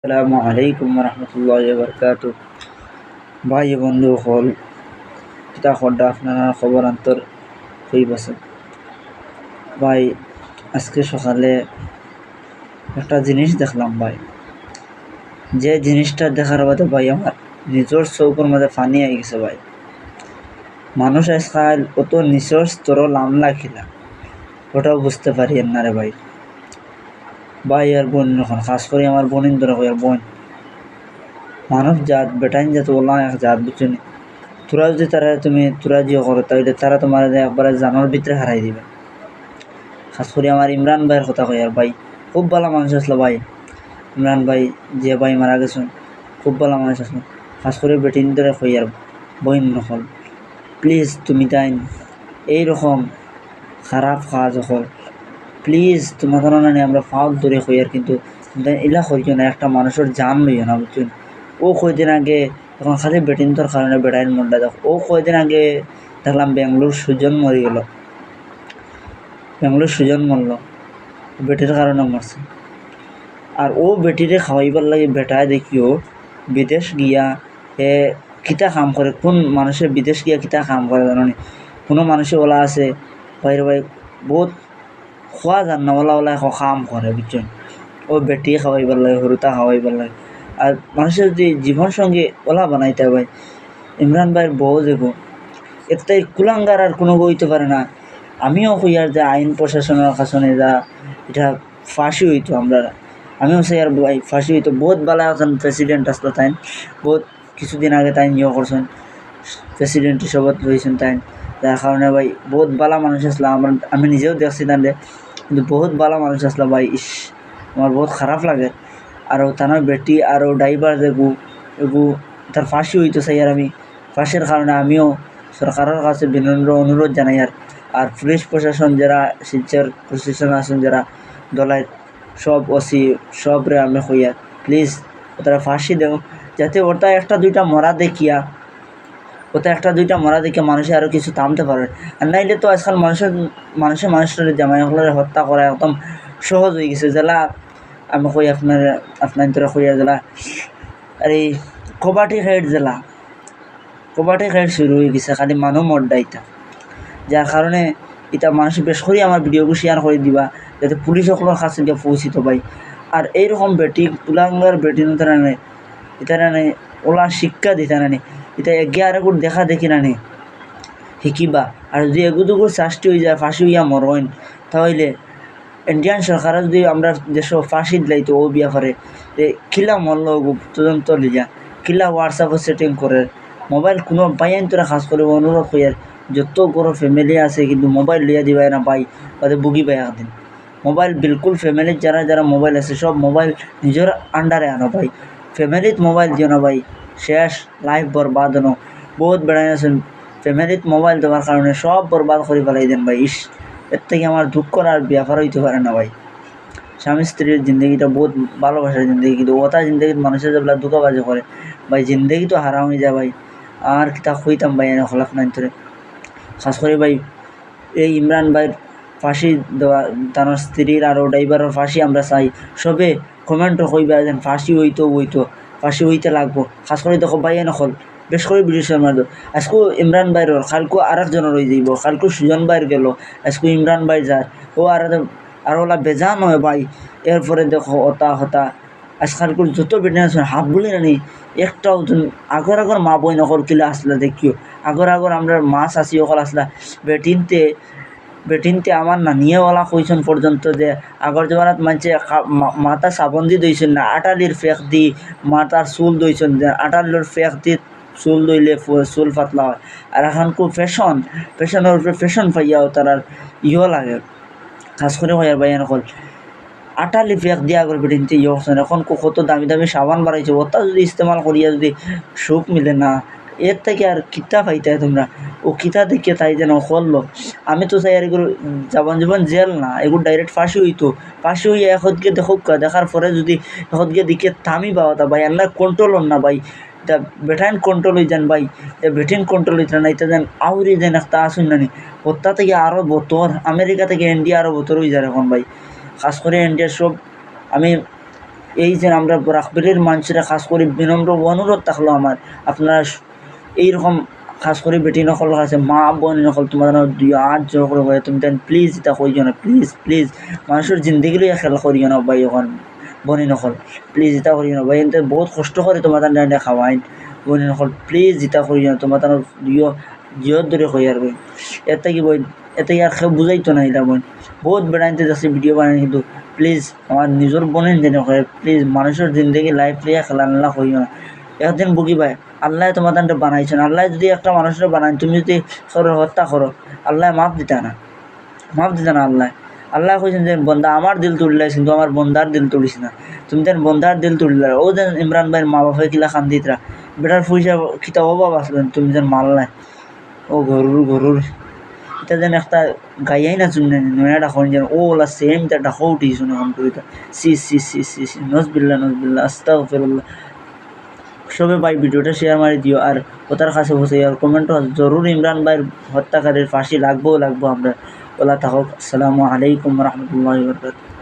আসসালামু আলাইকুম রহমতুল্লাহি বারকাতু। ভাই বন্ধু হল কিতা খড্ডা আপনারা খবর আন্তর হইবাছে। ভাই আজকে সকালে একটা জিনিস দেখলাম ভাই, যে জিনিসটা দেখার বাদে ভাই আমার নিজের চৌকর মাঝে পানি আই গেছে ভাই। মানুষ আজকাল অত নিচর স্তর লামলা খিলা ওটাও বুঝতে পারি না রে ভাই। ভাই আর বোন যখন খাস করে আমার বোনিন ধরে আর বোন মানুষ জাত বেটাইন জাত ওলা এক জাত বুঝছেনি। তোরা যদি তোরা জিও করো তাহলে তারা তোমার একবারে জানোর ভিতরে হারাই দিবে। খাস করে আমার ইমরান ভাইয়ের কথা কই আর ভাই খুব ভালো মানুষ আসলো ভাই। ইমরান ভাই যে ভাই মারা গেছেন খুব ভালো মানুষ আসলো। খাস করে বেটিন ধরে কই আর বইন নকল প্লিজ তুমি তাই এইরকম খারাপ কাজ হল প্লিজ তোমার কারণে আমরা ফাউল ধরে কই আর কিন্তু এলা করিও না, একটা মানুষের জান লইও না বুঝছেন। ও কয়দিন আগে এখন খালি বেটিনতর কারণে বেটাইন মনটা দেখ, ও কয়দিন আগে দেখলাম বেঙ্গলোর সুজন মরে গেল, বেঙ্গলোর সুজন মরল বেটির কারণে মরছে। আর ও বেটিরে খাওয়াইবার লাগে বেটায় দেখিও বিদেশ গিয়া এ কিতা কাম করে, কোন মানুষের বিদেশ গিয়া কিতা কাম করে জানি। কোনো মানুষে ওলা আছে বাইরে ভাই বহুত খোয়া যান না ওলা ওলা কাম করে বুঝছেন। ও বেটি খাওয়াইবার লাগে হরুতা খাওয়াইবার লাগে। আর মানুষের যদি জীবন সঙ্গে ওলা বানাইতে ভাই ইমরান ভাইয়ের বউ দেখো এতে কুলাঙ্গার আর কোনো হইতে পারে না। আমিও কইয়ার যে আইন প্রশাসনের কাছে যা এটা ফাঁসি হইতো আমরা, আমিও চাই আর ভাই ফাঁসি হইতো। বহুত বালা এখন প্রেসিডেন্ট আসলো তাই বহুত কিছুদিন আগে তাই করছেন প্রেসিডেন্ট হিসেবে রয়েছেন তাই, যার কারণে ভাই বহুত বালা মানুষ আসলো। আমি নিজেও দেখছি তাহলে কিন্তু বহুত বালা মানুষ আসলো ভাই। আমার বহুত খারাপ লাগে। আর তার বেটি আর ড্রাইভার যেগু এগু তার ফাঁসি হইতো চাই আর আমি ফাঁসির কারণে আমিও সরকারের কাছে বিনম্র অনুরোধ জানাই। আর পুলিশ প্রশাসন যারা শিলচর প্রশাসন আছেন যারা দলাই সব ওসি সবরে আমি কইয়া প্লিজ তারা ফাঁসি দেও, যাতে ওটা একটা দুইটা মরা দেখিয়া মানুষে আরও কিছু থামতে পারে। আর নাইলে তো আজকাল মানুষের জামাই হলের হত্যা করা একদম সহজ হয়ে গেছে। জেলা আমি কই আপনার তোরা কইয়া জেলা আর এই কবাটি খাইট শুরু হয়ে গেছে, খালি মানুষ মর্দাইতা। যার কারণে এটা মানুষ বেশ করে আমার ভিডিওকে শেয়ার করে দিবা যাতে পুলিশ সকলের কাছে গিয়ে পৌঁছিত পাই। আর এইরকম বেটি কুলাঙ্গার বেটি এটা ওলা শিক্ষা দিতে নানি, এটা এগে আর একটু দেখা দেখি নানি শিকিবা। আর যদি এগুদুগুর শাস্তি হয়ে যায় ফাঁসি হইয়া মরইন তাহলে ইন্ডিয়ান সরকার যদি আমরা দেশ ফাঁসি দিলাইতো ও বিয়া করে কিলা মরল তদন্ত লিয়া কিলা হোয়াটসঅ্যাপে সেটিং করে মোবাইল কোনো পাইয়ান তোরা খাস করে অনুরোধ করিয়ার যত বড় ফ্যামিলি আছে কিন্তু মোবাইল লিয়া দিবাই না পাই তাদের বুগি পাই একদিন। মোবাইল বিলকুল ফ্যামিলির যারা মোবাইল আছে সব মোবাইল নিজের আন্ডারে আনো ভাই, ফ্যামিলিত মোবাইল দিও না ভাই, শেষ লাইফ বরবাদ হনো। বহুত বেড়াই আছেন ফ্যামিলিত মোবাইল দেওয়ার কারণে সব বরবাদ করে ফেলাই দেন ভাই। এর থেকে আমার দুঃখ আর ব্যাপার হইতে পারে না ভাই। স্বামী স্ত্রীর জিন্দগিটা বহুত ভালোবাসার জিন্দগি, কিন্তু ওটা জিন্দগির মানুষের যেগুলো দুঃখবাজি করে ভাই জিন্দগি তো হারাম হয়ে যায় ভাই। আর কিতা হইতাম ভাই এনে হলাক নাই তোরে খাস করে ভাই এই ইমরান ভাইয়ের ফাঁসি দেওয়া তার স্ত্রীর আরও ড্রাইভারের ফাঁসি আমরা চাই। সবে কমেন্টও কইবা যেন ফাঁসি হইতো ফাঁসি হইতে লাগবো। খাস করে দেখো ভাই নকল বেশ করে ব্রিটিশ মারদ আজকু ইমরান ভাইয়ের কালকু আর একজনের রয়ে যাইব, কালকু সুজন ভাইয়ের গেল আজকু ইমরান ভাই যার ও আর ওলা বেজা নয় ভাই। এরপরে দেখো ওতা হতা আজকালকুর যত বেটে আছে হাফ বলি নানি একটাও আগর মা বই নকল কিলা আসলা দেখিও আগর আমরা মাছ আসি অকল আসলা বেটিনতে আমার নানিয়েওয়ালা কইসন পর্যন্ত যে আগর জমানাত মানছে মাথা সাবন দি দইছেন না আটালির ফেক দি মাথার চুল দইছেন, আটালির ফেক দি চুল দইলে চুল পাতলা হয়। আর এখন খুব ফ্যাশনের উপরে ফ্যাশন পাইয়াও তার আর ইয়েও লাগে খাস করে হয় আর বাইয়ান নকল আটালি ফেক দিয়া করে বেটিনতে ইয়ে হচ্ছেন। এখন কত দামি সাবান বাড়াইছে ওটা যদি ইস্তেমাল করিয়া যদি সুখ মিলে না এর থেকে আর কিতা পাইতে তোমরা ও কিতা দেখে তাই যেন করলো। আমি তো চাই আর এগুলো জীবন জেল না, এগুলো ডাইরেক্ট ফাঁসি হইয়া এখনকে দেখুক দেখার পরে যদি এখনকে দিকে থামি পাওয়া তা ভাই আমরা কন্ট্রোল হন না ভাই। এটা বেটাইন কন্ট্রোল হয়ে যান ভাই, বেটিন কন্ট্রোল হইতে না এটা যেন আউরি যেন একটা আসুন নানি ওটা থেকে আরও বতর আমেরিকা থেকে ইন্ডিয়া আরও বতর হয়ে যায় এখন ভাই। খাস করে ইন্ডিয়ার সব আমি এই যে আমরা রাখবেলের মানুষেরা খাস করে বিনম্র অনুরোধ থাকলো আমার, আপনারা এইরকম খাস করে বেটি নকল আছে মা বোন নকল তোমার দুই হাত জোর করে হয় তুমি তেন প্লিজ এটা করিও না, প্লিজ প্লিজ মানুষের জিন্দগি লইয়া খেলা করিও না ভাই, এখন বনি নকল প্লিজ এটা করিও না ভাই, এতে বহুত কষ্ট করে তোমার ডান্ডা খাওয়াইন বনি নকল প্লিজ এটা করিও না, তোমার জিওর ধরে কই আর ভাই এতে কি বই এতে আর কেউ বুঝাইতো না এটা বোন বহুত বেড়াইতে যাচ্ছে ভিডিও বানাই, কিন্তু প্লিজ আমার নিজের বোনের জেনে হয় প্লিজ মানুষের জিন্দগি লাইফ লিয়া খেলা নালা করিও না। একদিন বুকি ভাই আল্লাহ তোমার বানাইছেন, আল্লাহ যদি একটা মানুষের বানান তুমি যদি সরের হত্যা করো আল্লাহ মাফ দিতা না, মাফ দিতা না আল্লাহ। আল্লাহ কইছেন যে বন্দা আমার দিল তুলিলাইছ কিন্তু আমার বন্দার দিল তুলিস না, তুমি তেন বন্দার দিল তুলিলা। ও যেন ইমরান ভাইয়ের মা বাপে কিলা খান্দিতরা বেটার পয়সা খিতা অভাব আসলেন তুমি যেন মারলাই ও গরুর এটা যেন একটা গাইয়াই না চুন নয়া ডাখন যেন ও ওলা সেম তা ডাকো উঠিস এখন কবিতা সি সি সি সি সি নজবিল্লা আস্তাগফিরুল্লাহ। সবে ভাই ভিডিওটা শেয়ার মারি দিও আর ওটার কাছে বসে আর কমেন্টও জরুর ইমরান ভাইয়ের হত্যাকারীর ফাঁসি লাগবো আমরা। ওলা থাকুক। আসসালামু আলাইকুম রহমতুল্লাহি ওয়া বারাকাতুহু।